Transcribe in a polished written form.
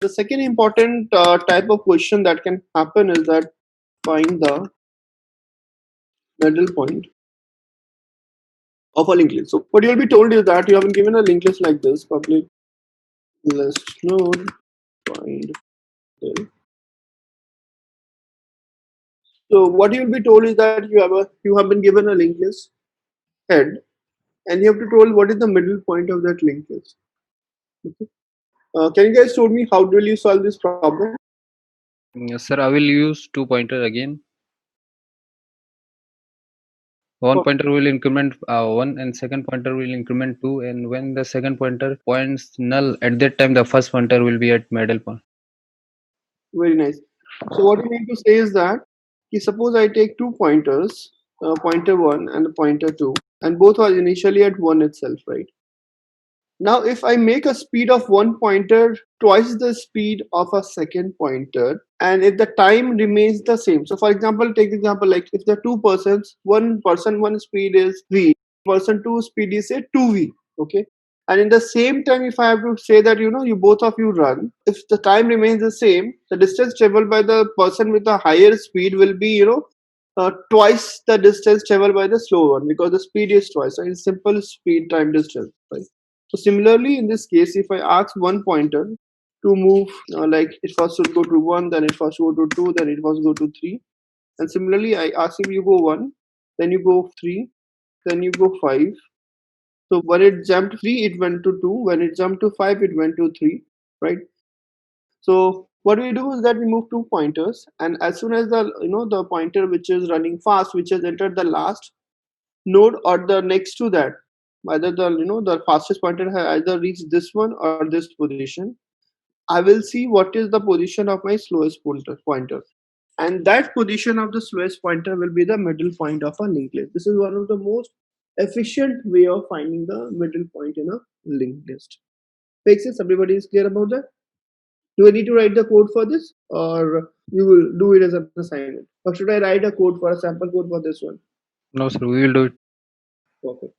The second important type of question that can happen is that find the middle point of a linked list. So what you'll be told is that you have been given a linked list like this: public list node find middle. So what you will be told is that you have been given a linked list head, and you have to told what is the middle point of that linked list. Okay. Can you guys tell me how will you solve this problem? Yes, sir. I will use 2 pointer again. One pointer will increment 1 and second pointer will increment 2, and when the second pointer points null, at that time the first pointer will be at middle point. Very nice. So what you mean to say is that suppose I take 2 pointers, pointer 1 and pointer 2, and both are initially at 1 itself, right? Now if I make a speed of one pointer twice the speed of a second pointer, and if the time remains the same, so for example, take the example like if the two persons, one person one speed is v, person two speed is say 2v, okay, and in the same time if I have to say that you both of you run, if the time remains the same, the distance traveled by the person with the higher speed will be twice the distance traveled by the slow one, because the speed is twice, so it's simple speed time distance, right? So similarly, in this case, if I ask one pointer to move, like it first should go to 1, then it first go to 2, then it first go to 3. And similarly, I ask if you go 1, then you go 3, then you go 5. So when it jumped 3, it went to 2. When it jumped to 5, it went to 3, right? So what we do is that we move 2 pointers, and as soon as the pointer which is running fast, which has entered the last node or the next to that, either the fastest pointer has either reached this one or this position, I will see what is the position of my slowest pointer, and that position of the slowest pointer will be the middle point of a linked list. This is one of the most efficient way of finding the middle point in a linked list. Makes sense? Everybody is clear about that? Do I need to write the code for this, or you will do it as an assignment, or should I write a code for a sample code for this one? No, sir. We will do it. Perfect.